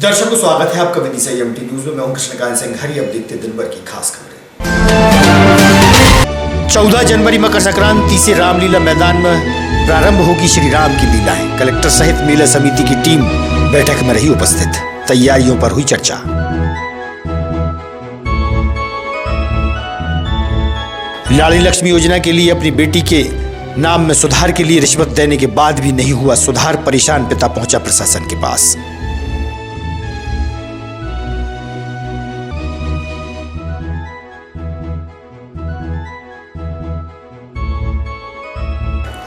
दर्शकों स्वागत है आपका विदिशा एमटी न्यूज में। मैं हूं कृष्णकांत सिंह। हरी अब देखते दिन भर की खास खबरें। 14 जनवरी मकर संक्रांति से रामलीला मैदान में प्रारंभ होगी श्री राम की लीलाएं। कलेक्टर सहित मेला समिति की टीम बैठक में रही उपस्थित। तैयारियों पर हुई चर्चा। लाड़ी लक्ष्मी योजना के लिए अपनी बेटी के नाम में सुधार के लिए रिश्वत देने के बाद भी नहीं हुआ सुधार। परेशान पिता पहुंचा प्रशासन के पास।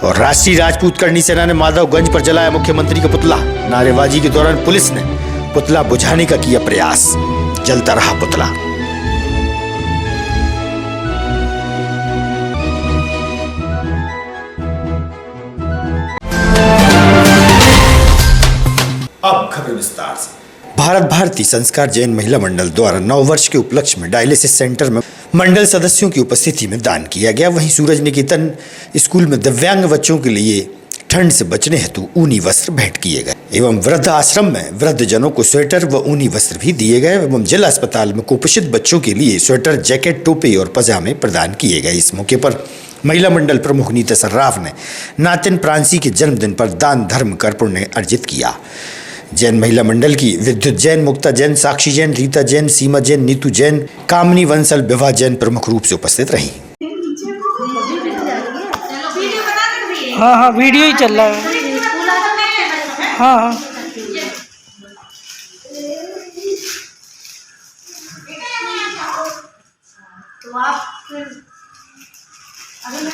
और राष्ट्रीय राजपूत करनी सेना ने माधवगंज पर जलाया मुख्यमंत्री का पुतला। नारेबाजी के दौरान पुलिस ने पुतला बुझाने का किया प्रयास। जलता रहा पुतला। अब खबर विस्तार से। भारत भारती संस्कार जैन महिला मंडल द्वारा 9 वर्ष के उपलक्ष्य में डायलिसिस सेंटर में मंडल सदस्यों की उपस्थिति में दान किया गया। वहीं सूरज निकेतन स्कूल में दिव्यांग बच्चों के लिए ठंड से बचने हेतु ऊनी वस्त्र भेंट किए गए एवं वृद्ध आश्रम में वृद्ध जनों को स्वेटर व ऊनी वस्त्र भी दिए गए एवं जिला अस्पताल में कुपोषित बच्चों के लिए स्वेटर, जैकेट, टोपी और पजामे प्रदान किए गए। इस मौके पर महिला मंडल प्रमुख नीता सर्राफ ने नातिन प्रांसी के जन्मदिन पर दान धर्म कर पुण्य अर्जित किया। जैन महिला मंडल की विद्युत जैन, मुक्ता जैन, साक्षी जैन, रीता जैन, सीमा जैन, नीतू जैन, कामनी वंसल, विवाह जैन प्रमुख रूप से उपस्थित रहीं। हाँ वीडियो ही चल रहा है। हाँ तो आप फिर अगर मैं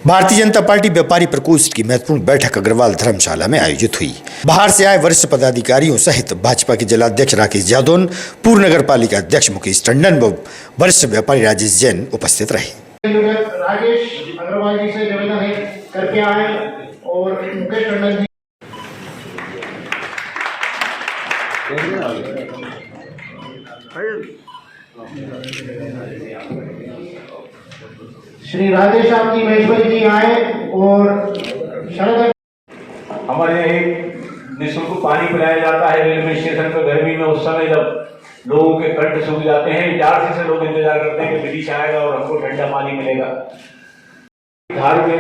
भारतीय जनता पार्टी व्यापारी प्रकोष्ठ की महत्वपूर्ण बैठक अग्रवाल धर्मशाला में आयोजित हुई। बाहर से आए वरिष्ठ पदाधिकारियों सहित भाजपा के जिलाध्यक्ष राकेश जादौन, पूर्व नगर पालिका अध्यक्ष मुकेश टंडन व वरिष्ठ व्यापारी राजेश जैन उपस्थित रहे। राजेश अग्रवाल जी से निवेदन है करके आए और मुकेश टंडन जी श्री राधे श्याम जी महेश्वरी जी आए और शरद हमारे यहाँ एक निःशुल्क पानी पिलाया जाता है रेलवे स्टेशन पर गर्मी में। उस समय जब लोगों के कंठ सूख जाते हैं, 4 से लोग इंतजार करते हैं कि विदिशा आएगा और हमको ठंडा पानी मिलेगा। धार में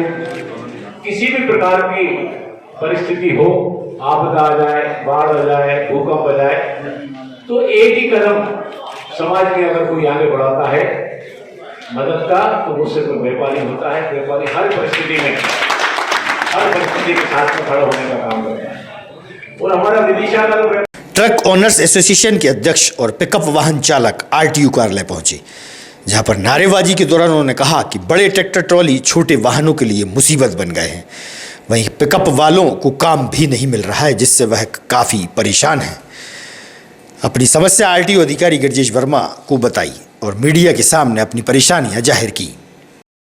किसी भी प्रकार की परिस्थिति हो, आपदा आ जाए, बाढ़ आ जाए, भूकंप आ जाए, तो एक ही कदम समाज में अगर कोई आगे बढ़ाता है मदद का, तो वो सिर्फ व्यापारी होता है। व्यापारी हर परिस्थिति के साथ में खड़ा होने का काम करता है। और हमारा विदिशा का ट्रक ओनर्स एसोसिएशन के अध्यक्ष और पिकअप वाहन चालक आरटीयू कार्यालय पहुंचे, जहां पर नारेबाजी के दौरान उन्होंने कहा कि बड़े ट्रैक्टर ट्रॉली छोटे वाहनों के लिए मुसीबत बन गए हैं। वहीं पिकअप वालों को काम भी नहीं मिल रहा है, जिससे वह काफ़ी परेशान हैं। अपनी समस्या आरटीओ अधिकारी गिरजेश वर्मा को बताई। और मीडिया के सामने अपनी परेशानियां जाहिर की।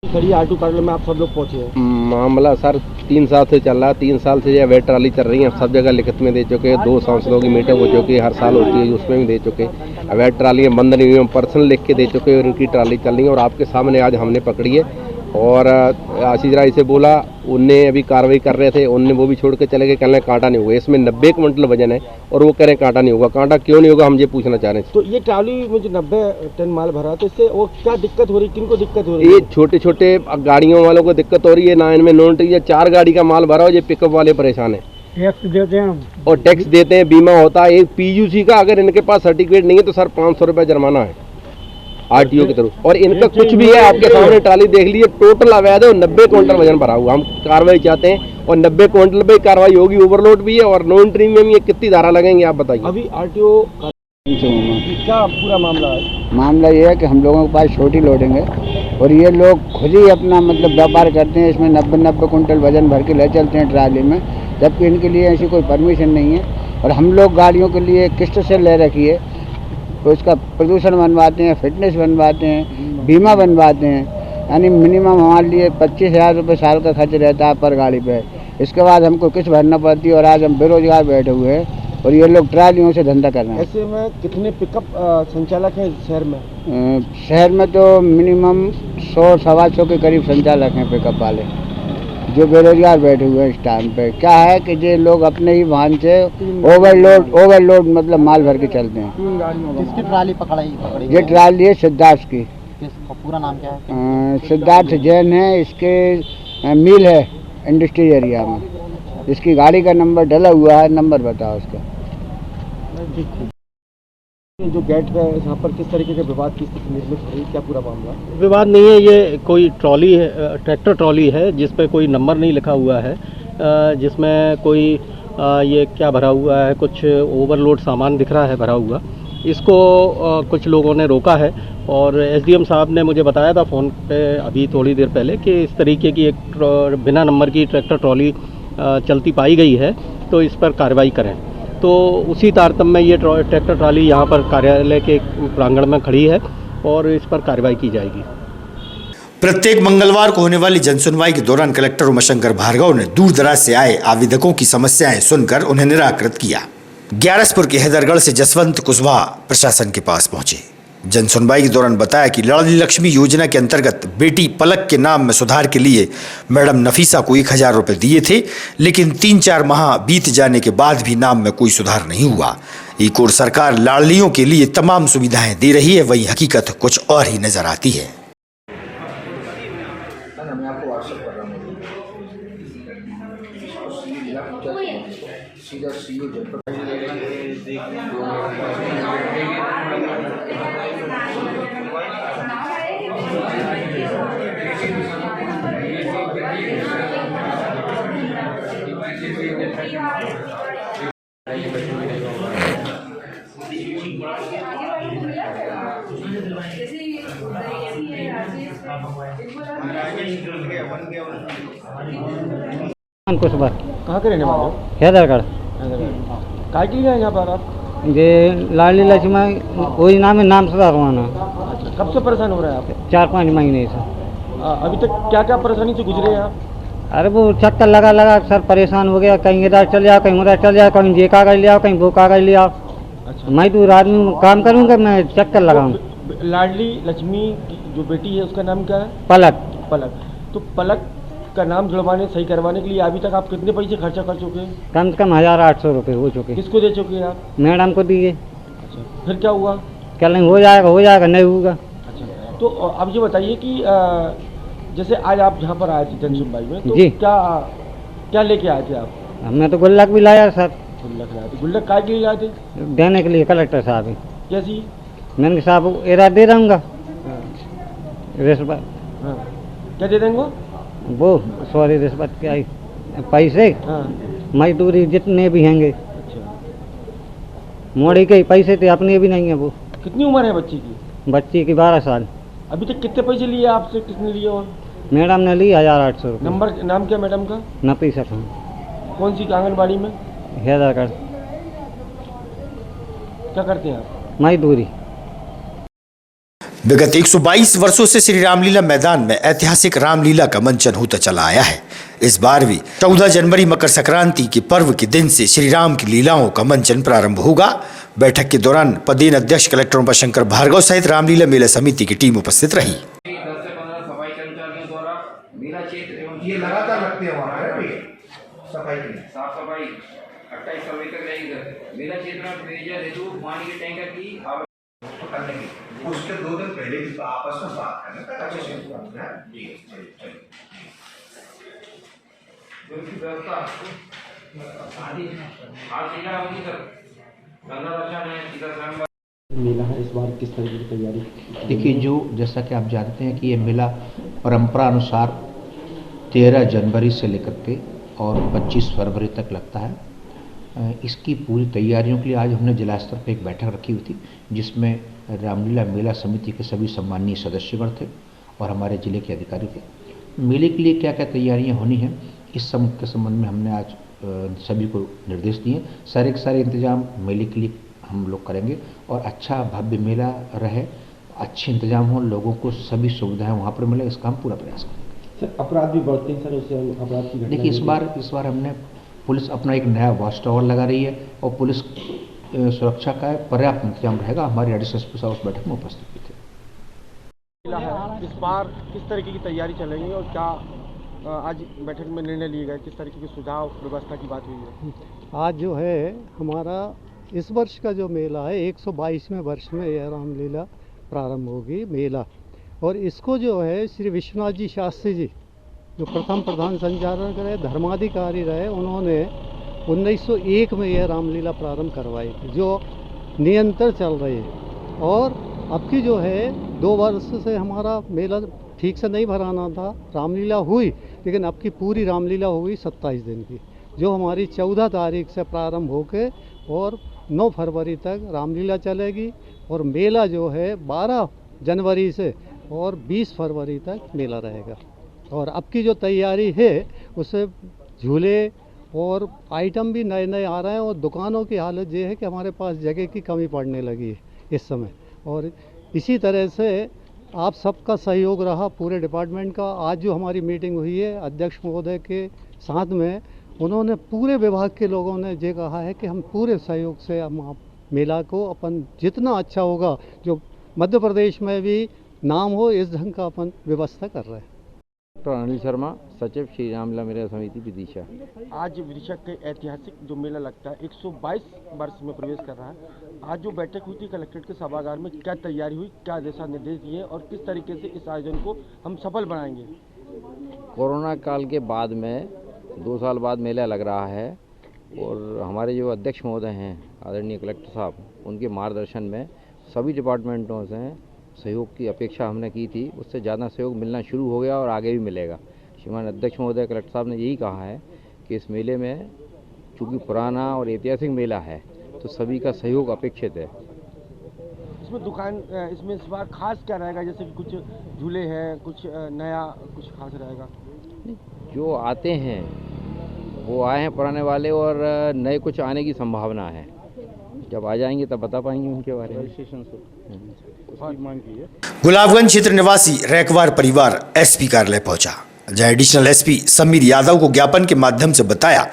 खड़ी आटू कार्यालय में आप सब लोग पहुंचे हैं। मामला सर 3 साल से चल रहा है। 3 साल से यह वेट ट्राली चल रही है। सब जगह लिखित में दे चुके हैं। 2 सांसदों की मीटिंग हो चुकी है, हर साल होती है, उसमें भी दे चुके। वेट ट्रालियाँ बंद नहीं हुई, पर्सनल लिख के दे चुके और उनकी ट्राली चल रही है। और आपके सामने आज हमने पकड़ी है और आशीष राय से बोला, उनने अभी कार्रवाई कर रहे थे, उनने वो भी छोड़ के चले गए, कहने कांटा नहीं होगा। इसमें 90 क्विंटल वजन है और वो कह रहे कांटा नहीं होगा। कांटा क्यों नहीं होगा हम ये पूछना चाह रहे हैं। तो ये ट्राली में जो 90 टन माल भरा, तो इससे वो क्या दिक्कत हो रही, किनको दिक्कत हो रही है? ये छोटे छोटे गाड़ियों वालों को दिक्कत हो रही है ना। इनमें नॉन ट्री 4 गाड़ी का माल भरा हो, ये पिकअप वाले परेशान है। टैक्स देते हैं और टैक्स देते हैं, बीमा होता है। एक PUC का अगर इनके पास सर्टिफिकेट नहीं है तो सर 500 रुपये जुर्माना है RTO की तरफ। और इनका कुछ भी है, आपके सामने ट्राली देख लीजिए, टोटल अवैध है। 90 क्विंटल वजन भरा हुआ। हम कार्रवाई चाहते हैं और 90 क्विंटल पे कार्रवाई होगी। ओवरलोड भी है और नॉन ट्री में भी कितनी धारा लगेंगे आप बताइए। अभी RTO क्या पूरा मामला है? मामला ये है कि हम लोगों के पास छोटी लोडिंग है और ये लोग खुद ही अपना मतलब व्यापार करते हैं। इसमें 90 कुंटल वजन भर के ले चलते हैं ट्राली में, जबकि इनके लिए ऐसी कोई परमिशन नहीं है। और हम लोग गाड़ियों के लिए किस्त से ले रखी है, तो इसका प्रदूषण बनवाते हैं, फिटनेस बनवाते हैं, बीमा बनवाते हैं। यानी मिनिमम हमारे लिए 25,000 रुपये साल का खर्च रहता है पर गाड़ी पे। इसके बाद हमको किस्त भरना पड़ती है और आज हम बेरोजगार बैठे हुए हैं और ये लोग ट्रालियों से धंधा कर रहे हैं। ऐसे में कितने पिकअप संचालक हैं शहर में? शहर में तो मिनिमम 100-125 के करीब संचालक हैं पिकअप वाले, जो बेरोजगार बैठे हुए हैं इस टाइम पे। क्या है कि ये लोग अपने ही वाहन से ओवरलोड मतलब माल भर के चलते हैं। किसकी ट्राली पकड़ी? ये ट्राली है सिद्धार्थ की। पूरा नाम क्या है? सिद्धार्थ जैन है। इसके मिल है इंडस्ट्री एरिया में। इसकी गाड़ी का नंबर डला हुआ है, नंबर बताओ उसका। जो गेट है यहाँ पर किस तरीके के विवाद की स्थिति निर्मित हुई, क्या पूरा मामला? विवाद नहीं है, ये कोई ट्रॉली है, ट्रैक्टर ट्रॉली है जिस पे कोई नंबर नहीं लिखा हुआ है, जिसमें कोई ये क्या भरा हुआ है, कुछ ओवरलोड सामान दिख रहा है भरा हुआ। इसको कुछ लोगों ने रोका है और SDM साहब ने मुझे बताया था फ़ोन पे अभी थोड़ी देर पहले कि इस तरीके की एक बिना नंबर की ट्रैक्टर ट्रॉली चलती पाई गई है, तो इस पर कार्रवाई करें। तो उसी तारतम्य में ये ट्रैक्टर ट्राली यहाँ पर कार्यालय के प्रांगण में खड़ी है और इस पर कार्रवाई की जाएगी। प्रत्येक मंगलवार को होने वाली जनसुनवाई के दौरान कलेक्टर उमाशंकर भार्गव ने दूर दराज से आए आवेदकों की समस्याएं सुनकर उन्हें निराकृत किया। ग्यारसपुर के हैदरगढ़ से जसवंत कुशवाहा प्रशासन के पास पहुंचे। जनसुनवाई के दौरान बताया कि लाडली लक्ष्मी योजना के अंतर्गत बेटी पलक के नाम में सुधार के लिए मैडम नफीसा को 1,000 रुपये दिए थे, लेकिन 3-4 माह बीत जाने के बाद भी नाम में कोई सुधार नहीं हुआ। एक और सरकार लाडलियों के लिए तमाम सुविधाएं दे रही है, वही हकीकत कुछ और ही नजर आती है। कुशवाहा कहाँ के रहने वाले हो? हैदरगढ़। काय के लिए आए यहाँ पर आप? ये लाडली लक्ष्मी योजना में नाम सुधारवाना। कब से परेशान हो रहे हैं आप? 4-5 महीने से। अभी तक क्या क्या परेशानी से गुजरे हैं आप? अरे वो चक्कर लगा लगा सर परेशान हो गया। कहीं इधर चल जाओ, कहीं उधर चल जाओ, कहीं ये कागज ले आओ, कहीं वो कागज ले आओ। अच्छा। मैं तो आदमी काम करूँगा, मैं चक्कर लगाऊँ। लाडली लक्ष्मी की जो बेटी है उसका नाम क्या है? पलक। पलक। तो पलक का नाम जुड़वाने, सही करवाने के लिए अभी तक आप कितने पैसे खर्चा कर चुके हैं? कम से कम 1,800 रुपये हो चुके। किसको दे चुके हैं आप? मैडम को दिए। अच्छा, फिर क्या हुआ? क्या नहीं हो जाएगा नहीं होगा। अच्छा, तो अब ये बताइए कि जैसे आज आप यहाँ पर आए थे जनसुनवाई में, तो जी। क्या लेके आए थे आप? हमने तो गुल्लक भी लाया सर। गुल्लक लाए थे। गुल्लक काय के लिए लाए थे? देने के लिए कलेक्टर साहब ही। कैसी? मैंने साहब एरा दे दूँगा रिश्वत। हाँ, क्या दे देंगे? वो सॉरी रिश्वत क्या है, पैसे हाँ। मजदूरी जितने भी हैंगे। अच्छा, मोड़ी के ही पैसे थे, अपने भी नहीं है। वो कितनी उम्र है बच्ची की? बच्ची की 12 साल। अभी तक कितने पैसे लिए आपसे, किसने लिए? और मैडम ने ली 1,800 रुपये। नंबर, नाम क्या मैडम का? नफीसा खान, कौन सी आंगनबाड़ी में? हैदरगढ़। क्या करते हैं आप? मजदूरी। विगत 122 वर्षों से श्री रामलीला मैदान में ऐतिहासिक रामलीला का मंचन होता चला आया है। इस बार भी 14 जनवरी मकर संक्रांति के पर्व के दिन से श्री राम की लीलाओं का मंचन प्रारंभ होगा। बैठक के दौरान पदेन अध्यक्ष कलेक्टर उमाशंकर भार्गव सहित रामलीला मेला समिति की टीम उपस्थित रही। 10 से 15 सफाई कर्मचारियों द्वारा मेला क्षेत्र एवं ये लगातार लगते हैं वहाँ है सफाई की साफ सफाई 28 फरवरी तक रहेगी। मेला क्षेत्र में पेयजल हेतु पानी के टैंकर की करने की उसके 2 दिन पहले भी आपस में बात करना अच्छे से जी चलिए उनकी व्यवस्था आज जिला होगी सर गंगा रक्षा में इधर मेला है इस बार किस तरह की तैयारी? देखिए, जो जैसा कि आप जानते हैं कि ये मेला परंपरा अनुसार 13 जनवरी से लेकर के और 25 फरवरी तक लगता है। इसकी पूरी तैयारियों के लिए आज हमने जिला स्तर पर एक बैठक रखी हुई थी, जिसमें रामलीला मेला समिति के सभी सम्मानीय सदस्यगण थे और हमारे जिले के अधिकारी थे। मेले के लिए क्या क्या तैयारियां होनी हैं, इस के संबंध में हमने आज सभी को निर्देश दिए। सारे इंतजाम मेले के लिए हम लोग करेंगे और अच्छा भव्य मेला रहे, अच्छे इंतजाम हो, लोगों को सभी सुविधाएं वहाँ पर मिले, इसका हम पूरा प्रयास करेंगे। सर, अपराध भी बढ़ते हैं सर, उससे अपराध की देखिए, इस बार हमने पुलिस अपना एक नया वॉच टावर लगा रही है और पुलिस सुरक्षा का पर्याप्त इंतजाम रहेगा। हमारे एडिशनल एसपी साहब उस बैठक में उपस्थित भी थे। इस बार किस तरीके की तैयारी चलेगी और क्या आज बैठक में निर्णय लिए गए, किस तरीके के सुझाव व्यवस्था की बात हुई है? आज जो है हमारा इस वर्ष का जो मेला है 122वें वर्ष में यह रामलीला प्रारंभ होगी मेला, और इसको जो है श्री विश्वनाथ जी शास्त्री जी जो प्रथम प्रधान संचालक रहे, धर्माधिकारी रहे, उन्होंने 1901 में यह रामलीला प्रारंभ करवाई थी, जो निरंतर चल रही है। और अब की जो है 2 वर्ष से हमारा मेला ठीक से नहीं भराना था, रामलीला हुई, लेकिन अब की पूरी रामलीला हुई 27 दिन की, जो हमारी 14 तारीख से प्रारंभ होकर और 9 फरवरी तक रामलीला चलेगी। और मेला जो है 12 जनवरी से और 20 फरवरी तक मेला रहेगा। और अब की जो तैयारी है उससे झूले और आइटम भी नए नए आ रहे हैं, और दुकानों की हालत ये है कि हमारे पास जगह की कमी पड़ने लगी है इस समय। और इसी तरह से आप सबका सहयोग रहा पूरे डिपार्टमेंट का। आज जो हमारी मीटिंग हुई है अध्यक्ष महोदय के साथ में, उन्होंने पूरे विभाग के लोगों ने ये कहा है कि हम पूरे सहयोग से हम मेला को अपन जितना अच्छा होगा, जो मध्य प्रदेश में भी नाम हो, इस ढंग का अपन व्यवस्था कर रहे हैं। डॉक्टर अनिल शर्मा, सचिव श्री रामलीला मेला समिति विदिशा। आज विदिशा के ऐतिहासिक जो मेला लगता है 122 वर्ष में प्रवेश कर रहा है। आज जो बैठक हुई थी कलेक्ट्रेट के सभागार में, क्या तैयारी हुई, क्या दिशा निर्देश दिए और किस तरीके से इस आयोजन को हम सफल बनाएंगे? कोरोना काल के बाद में 2 साल बाद मेला लग रहा है और हमारे जो अध्यक्ष महोदय हैं आदरणीय कलेक्टर साहब, उनके मार्गदर्शन में सभी डिपार्टमेंटों से सहयोग की अपेक्षा हमने की थी, उससे ज़्यादा सहयोग मिलना शुरू हो गया और आगे भी मिलेगा। श्रीमान अध्यक्ष महोदय कलेक्टर साहब ने यही कहा है कि इस मेले में चूँकि पुराना और ऐतिहासिक मेला है तो सभी का सहयोग अपेक्षित है। इसमें इस बार खास क्या रहेगा, जैसे कि कुछ झूले हैं, कुछ नया कुछ खास रहेगा? जो आते हैं वो आए हैं पुराने वाले, और नए कुछ आने की संभावना है। जब आ जाएंगे तब बता पाएंगे उनके बारे में। गुलाबगंज क्षेत्र निवासी रैकवार परिवार एसपी कार्यालय पहुंचा, जहां एडिशनल एसपी समीर यादव को ज्ञापन के माध्यम से बताया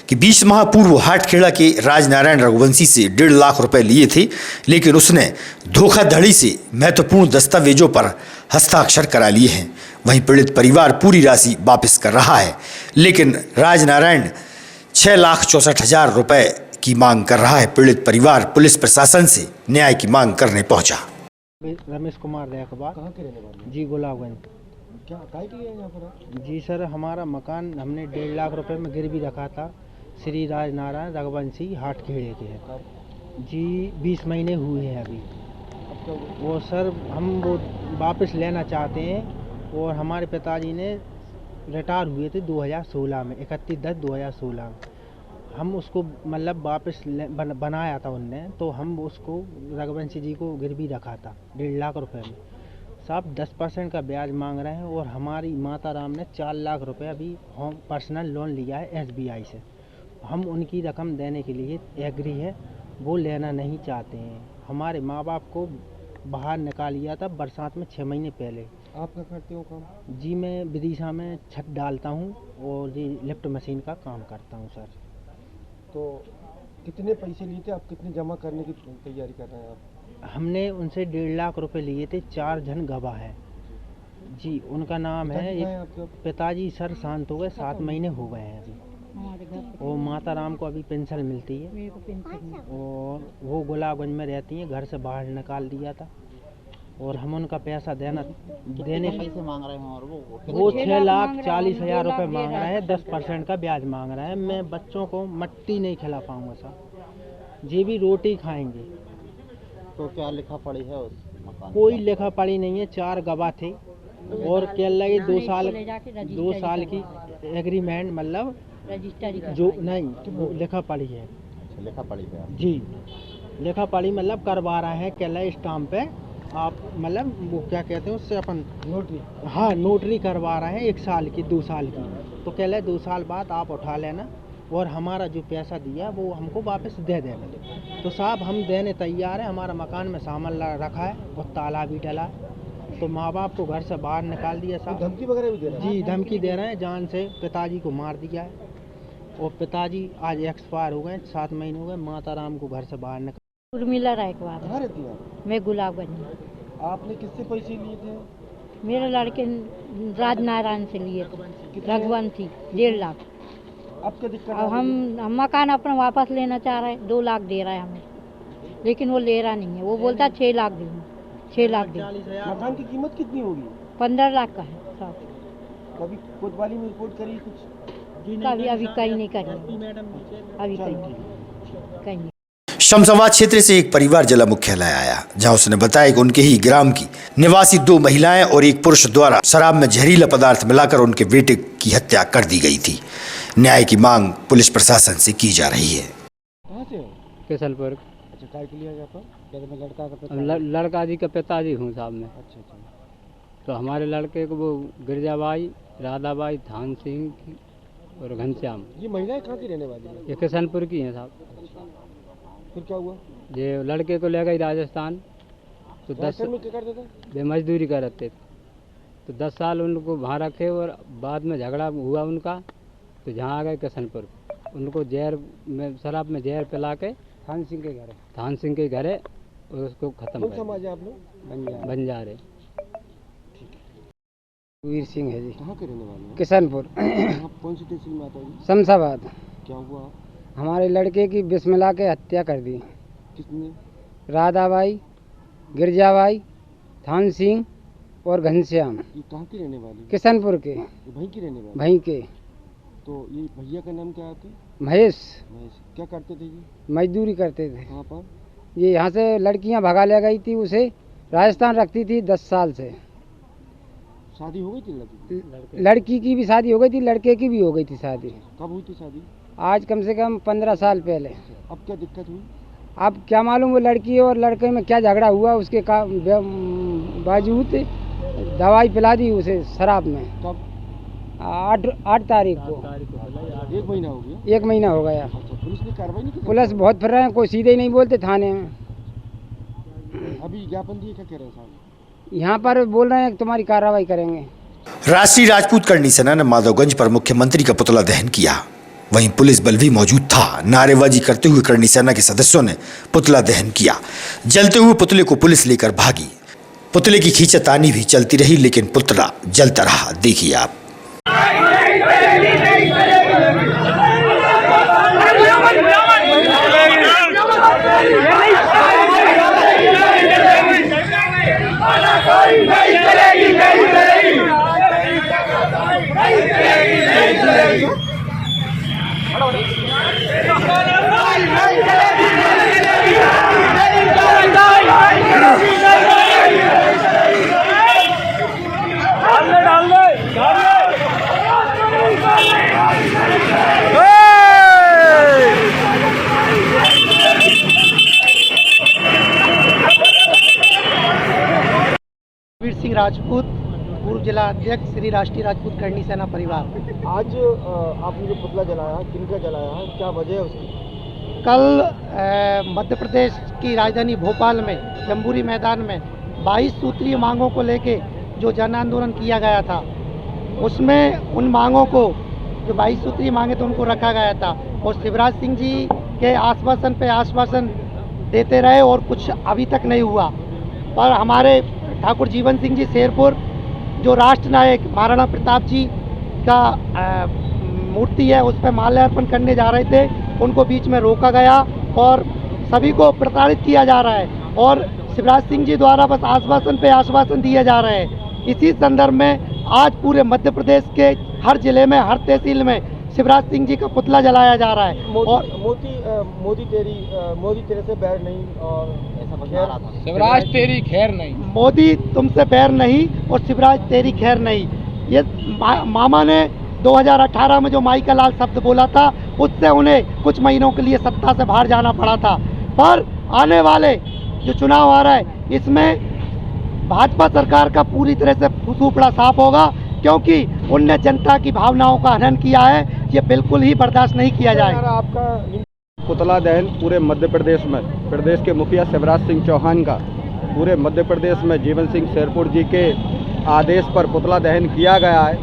कि 20 माह पूर्व हाटखेड़ा के राजनारायण रघुवंशी से 1.5 लाख रुपए लिए थे, लेकिन उसने धोखाधड़ी से महत्वपूर्ण दस्तावेजों पर हस्ताक्षर करा लिए हैं। वहीं पीड़ित परिवार पूरी राशि वापस कर रहा है, लेकिन राजनारायण 6,64,000 रुपए की मांग कर रहा है। पीड़ित परिवार पुलिस प्रशासन से न्याय की मांग करने पहुंचा। रमेश कुमार रैकवार। कहाँ के रहने वाले? जी, गुलाबगंज। क्या काय के लिए यहाँ पर? जी सर, हमारा मकान हमने 1.5 लाख रुपए में गिरवी रखा था श्री राजनारायण रघुवंशी हाटखेड़े के है जी। 20 महीने हुए हैं अभी। वो सर हम वो वापस लेना चाहते हैं, और हमारे पिताजी ने रिटायर हुए थे 2016 में, 31/10/2016 में। हम उसको मतलब वापस बनाया था उनने, तो हम उसको रघुवंशी जी को गिरवी रखा था 1.5 लाख रुपए में। साहब 10% का ब्याज मांग रहे हैं, और हमारी माता राम ने 4 लाख रुपए अभी होम पर्सनल लोन लिया है SBI से। हम उनकी रकम देने के लिए एग्री है, वो लेना नहीं चाहते हैं। हमारे माँ बाप को बाहर निकाल लिया था बरसात में 6 महीने पहले। आप क्या करते हो काम? जी मैं विदिशा में छत डालता हूँ और जी लिफ्ट मशीन का काम करता हूँ सर। तो कितने पैसे लिए थे आप? कितने जमा करने की तैयारी कर रहे हैं आप? हमने उनसे 1.5 लाख रुपए लिए थे। 4 जन गवाह है जी। उनका नाम है, एक पिताजी सर शांत हो गए, 7 महीने हो गए हैं अभी। और माता राम को अभी पेंशन मिलती है और वो गुलाबगंज में रहती हैं, घर से बाहर निकाल दिया था और हम उनका पैसा देने पैसे मांग रहे हैं और वो 6,40,000 रुपये मांग रहे हैं। 10% का ब्याज मांग रहे हैं। मैं बच्चों को मट्टी नहीं खिला पाऊंगा सर, जी भी रोटी खाएंगे। तो क्या लिखा पड़ी है उस मकान? कोई लिखा पड़ी नहीं है। 4 गवाह थे और क्या लगे 2 साल की एग्रीमेंट, मतलब जो नहीं लिखा पड़ी है। लिखा पड़ी है जी, लिखा पड़ी मतलब करवा रहे हैं केला स्टाम्प पे आप, मतलब वो क्या कहते हैं उससे अपन नोटरी। हाँ नोटरी करवा रहे हैं 1 साल की 2 साल की। तो कह रहे 2 साल बाद आप उठा लेना और हमारा जो पैसा दिया वो हमको वापस दे देना। तो साहब हम देने तैयार हैं। हमारा मकान में सामान रखा है और ताला भी डला। तो माँ बाप को घर से बाहर निकाल दिया साहब। धमकी वगैरह भी दे रहे हैं? जी धमकी दे रहे हैं, जान से पिताजी को मार दिया है और पिताजी आज एक्सपायर हो गए, 7 महीने हो गए। माता राम को घर से बाहर निकाल। उर्मिला रायकवार। कहाँ रहती हैं आप? मैं गुलाबगंज में। आपने किससे पैसे लिए थे? मेरे लड़के राजनारायण से लिए थे, रघुवंशी 1.5 लाख। अब क्या दिक्कत? अब हम मकान अपना वापस लेना चाह रहे हैं। 2 लाख दे रहा है हमें, लेकिन वो ले रहा नहीं है। वो बोलता 6 लाख दूँगा, 6 लाख दे। मकान की कीमत कितनी होगी? 15 लाख का है साहब। कभी कोतवाली में रिपोर्ट करी कुछ? कभी अभी कहीं नहीं करी, अभी कहीं नहीं। शमशाबाद क्षेत्र से एक परिवार जिला मुख्यालय आया, जहां उसने बताया कि उनके ही ग्राम की निवासी 2 महिलाएं और एक पुरुष द्वारा शराब में जहरीला पदार्थ मिलाकर उनके बेटे की हत्या कर दी गई थी। न्याय की मांग पुलिस प्रशासन से की जा रही है। कहाँ से हो? केसलपुर। अच्छा, काय के लिए यहाँ पर? लड़का का लड़का जी का पिताजी हूँ साहब मैं। अच्छा अच्छा। तो हमारे लड़के को वो गिरजाबाई, राधाबाई, धान सिंह की और घनश्याम, ये महिलाएं कहाँ की रहने वाली हैं? ये किशनपुर की हैं साहब। फिर क्या हुआ? ये लड़के को ले गई राजस्थान। तो 10 राजस्थान में क्या करते थे? वे मजदूरी करते थे। तो 10 साल उनको वहाँ रखे और बाद में झगड़ा हुआ उनका, तो जहाँ आ गए किशनपुर। उनको जहर में, शराब में जहर पिला के धान सिंह के घरे और उसको खत्म कौन कर समाज है आप लोग? बंजारे। वीर सिंह है जी। कहाँ के रहने वाले हैं? किशनपुर। आप कौन सी तहसील में आता है जी? शमशाबाद। क्या हुआ? हमारे लड़के की विष मिला के हत्या कर दी। किसने? राधाबाई, गिरजाबाई, धान सिंह और घनश्याम। ये कहाँ की रहने वाली? किशनपुर के। वहीं की रहने वाली? वहीं के। तो ये भैया का नाम क्या आपके? महेश। महेश। क्या करते थे जी? मजदूरी करते थे। कहाँ पर? ये यहाँ से लड़कियाँ भगा ले गई थी, उसे राजस्थान रखती थी 10 साल से। शादी हो गई थी लड़की? लड़की की भी शादी हो गई थी, लड़के की भी हो गई थी शादी। कब हुई थी शादी? आज कम से कम 15 साल पहले। अब क्या दिक्कत हुई? अब क्या मालूम वो लड़की और लड़के में क्या झगड़ा हुआ, उसके बावजूद दवाई पिला दी उसे शराब में। कब? 8 तारीख को। 1 महीना हो गया? 1 महीना हो गया। अच्छा, पुलिस ने कार्रवाई नहीं की? पुलिस बहुत फिर रहे हैं, कोई सीधे ही नहीं बोलते थाने में। अभी ज्ञापन दिए, क्या कह रहे हैं साहब? यहाँ पर बोल रहे हैं कि तुम्हारी कार्रवाई करेंगे। राष्ट्रीय राजपूत करनी सेना ने माधवगंज पर मुख्यमंत्री का पुतला दहन किया। वहीं पुलिस बल भी मौजूद था। नारेबाजी करते हुए करनी सेना के सदस्यों ने पुतला दहन किया। जलते हुए पुतले को पुलिस लेकर भागी। पुतले की खींचातानी भी चलती रही, लेकिन पुतला जलता रहा। देखिए आप। वीर सिंह राजपूत, पूर्व जिला अध्यक्ष श्री राष्ट्रीय राजपूत करनी सेना परिवार। आज आपने जो पुतला जलाया, किनका जलाया है, क्या वजह है उसकी? कल मध्य प्रदेश की राजधानी भोपाल में जम्बूरी मैदान में 22 सूत्रीय मांगों को लेके जो जन आंदोलन किया गया था, उसमें उन मांगों को, जो 22 सूत्रीय मांगे थे, उनको रखा गया था और शिवराज सिंह जी के आश्वासन पे आश्वासन देते रहे और कुछ अभी तक नहीं हुआ। पर हमारे ठाकुर जीवन सिंह जी शेरपुर, जो राष्ट्र नायक महाराणा प्रताप जी का मूर्ति है, उस पर माल्यार्पण करने जा रहे थे, उनको बीच में रोका गया और सभी को प्रताड़ित किया जा रहा है और शिवराज सिंह जी द्वारा बस आश्वासन पे आश्वासन दिए जा रहे हैं। इसी संदर्भ में आज पूरे मध्य प्रदेश के हर जिले में, हर तहसील में शिवराज सिंह जी का पुतला जलाया जा रहा है। और मोदी तेरे से बैर नहीं और ऐसा कुछ आ रहा था। शिवराज तेरी खैर नहीं, मोदी तुमसे बैर नहीं और शिवराज तेरी खैर नहीं, ये मामा ने 2018 में जो माई का लाल शब्द बोला था, उससे उन्हें कुछ महीनों के लिए सत्ता से बाहर जाना पड़ा था। पर आने वाले जो चुनाव आ रहा है, इसमें भाजपा सरकार का पूरी तरह से सुपड़ा साफ होगा, क्योंकि उनने जनता की भावनाओं का हनन किया है। ये बिल्कुल ही बर्दाश्त नहीं किया जाएगा। आपका पुतला दहन पूरे मध्य प्रदेश में, प्रदेश के मुखिया शिवराज सिंह चौहान का पूरे मध्य प्रदेश में जीवन सिंह शेरपुर जी के आदेश पर पुतला दहन किया गया है।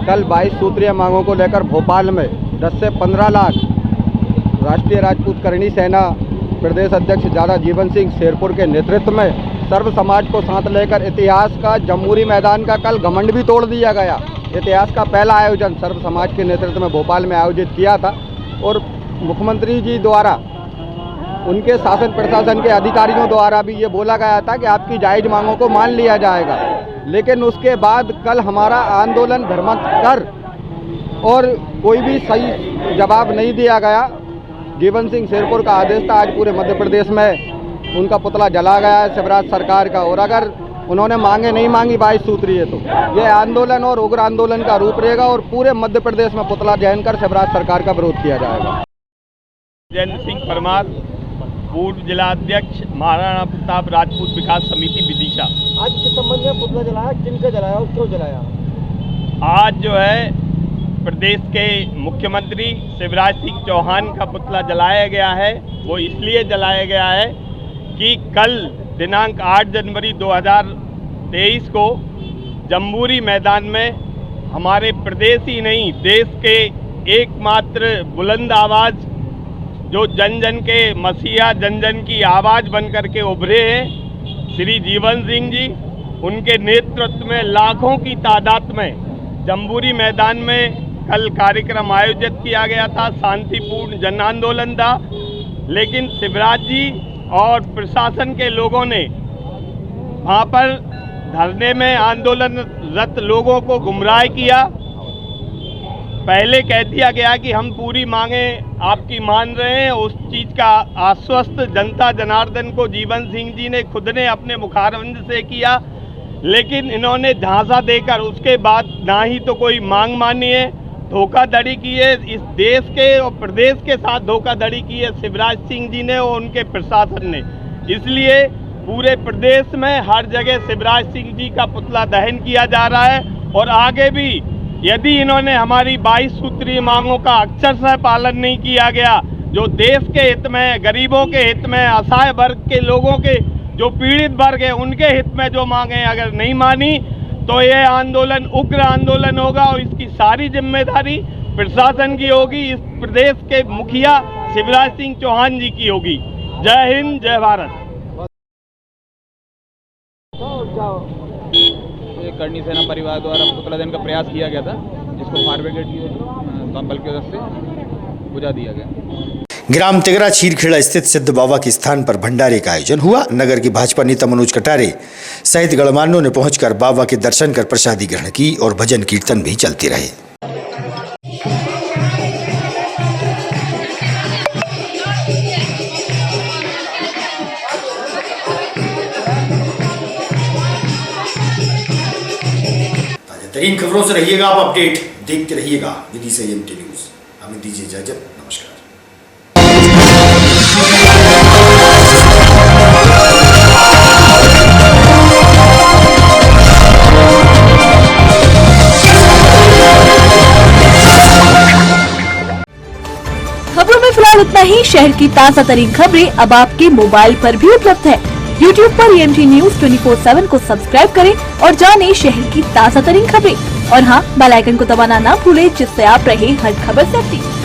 कल 22 सूत्रीय मांगों को लेकर भोपाल में 10 से 15 लाख राष्ट्रीय राजपूत करणी सेना प्रदेश अध्यक्ष दादा जीवन सिंह शेरपुर के नेतृत्व में सर्व समाज को साथ लेकर इतिहास का जमहूरी मैदान का कल घमंड भी तोड़ दिया गया। इतिहास का पहला आयोजन सर्व समाज के नेतृत्व में भोपाल में आयोजित किया था और मुख्यमंत्री जी द्वारा, उनके शासन प्रशासन के अधिकारियों द्वारा भी ये बोला गया था कि आपकी जायज़ मांगों को मान लिया जाएगा। लेकिन उसके बाद कल हमारा आंदोलन धर्मांतर और कोई भी सही जवाब नहीं दिया गया। जीवन सिंह शेरपुर का आदेश था, आज पूरे मध्य प्रदेश में उनका पुतला जला गया है शिवराज सरकार का। और अगर उन्होंने मांगे नहीं मांगी 22 सूत्रीय, तो ये आंदोलन और उग्र आंदोलन का रूप रहेगा और पूरे मध्य प्रदेश में पुतला दहन कर शिवराज सरकार का विरोध किया जाएगा। जयंत सिंह परमार, पूर्व जिला अध्यक्ष महाराणा प्रताप राजपूत विकास समिति विदिशा। आज किस संबंध में पुतला जलाया, किनका जलाया और क्यों जलाया? आज जो है प्रदेश के मुख्यमंत्री शिवराज सिंह चौहान का पुतला जलाया गया है। वो इसलिए जलाया गया है कि कल दिनांक 8 जनवरी 2023 को जम्बूरी मैदान में हमारे प्रदेश ही नहीं, देश के एकमात्र बुलंद आवाज़, जो जन जन के मसीहा, जन जन की आवाज़ बन कर के उभरे हैं, श्री जीवन सिंह जी, उनके नेतृत्व में लाखों की तादाद में जम्बूरी मैदान में कल कार्यक्रम आयोजित किया गया था। शांतिपूर्ण जन आंदोलन था, लेकिन शिवराज जी और प्रशासन के लोगों ने वहाँ पर धरने में आंदोलनरत लोगों को गुमराह किया। पहले कह दिया गया कि हम पूरी मांगे आपकी मान रहे हैं, उस चीज़ का आश्वस्त जनता जनार्दन को जीवन सिंह जी ने खुद ने अपने मुखारविंद से किया। लेकिन इन्होंने झांसा देकर उसके बाद ना ही तो कोई मांग मानी है, धोखाधड़ी की है, इस देश के और प्रदेश के साथ धोखाधड़ी की है शिवराज सिंह जी ने और उनके प्रशासन ने। इसलिए पूरे प्रदेश में हर जगह शिवराज सिंह जी का पुतला दहन किया जा रहा है और आगे भी यदि इन्होंने हमारी 22 सूत्रीय मांगों का अक्षरशः पालन नहीं किया गया, जो देश के हित में, गरीबों के हित में, असहाय वर्ग के लोगों के, जो पीड़ित वर्ग है, उनके हित में जो मांगे अगर नहीं मानी, तो ये आंदोलन उग्र आंदोलन होगा और इसकी सारी जिम्मेदारी प्रशासन की होगी, इस प्रदेश के मुखिया शिवराज सिंह चौहान जी की होगी। जय हिंद, जय भारत। करणी सेना परिवार द्वारा पुतला दहन का प्रयास किया गया था, जिसको फायर ब्रिगेड की बल की वजह से बुझा दिया गया। ग्राम तिगरा छीरखेड़ा स्थित सिद्ध बाबा के स्थान पर भंडारे का आयोजन हुआ। नगर की भाजपा नेता मनोज कटारे सहित गणमान्यों ने पहुंचकर बाबा के दर्शन कर प्रसादी ग्रहण की और भजन कीर्तन भी चलते रहे। ताजा खबरों से रहिएगा आप अपडेट, देखते रहिएगा विदिशा एमटी न्यूज। हमें दीजिए इजाजत, नमस्कार। खबरों में फिलहाल इतना ही। शहर की ताजा तरीन खबरें अब आपके मोबाइल पर भी उपलब्ध है। YouTube पर EMG News 24/7 को सब्सक्राइब करें और जानें शहर की ताज़ा तरीन खबरें। और हाँ, बेल आइकन को दबाना ना भूलें, जिससे आप रहे हर खबर से अपडेट।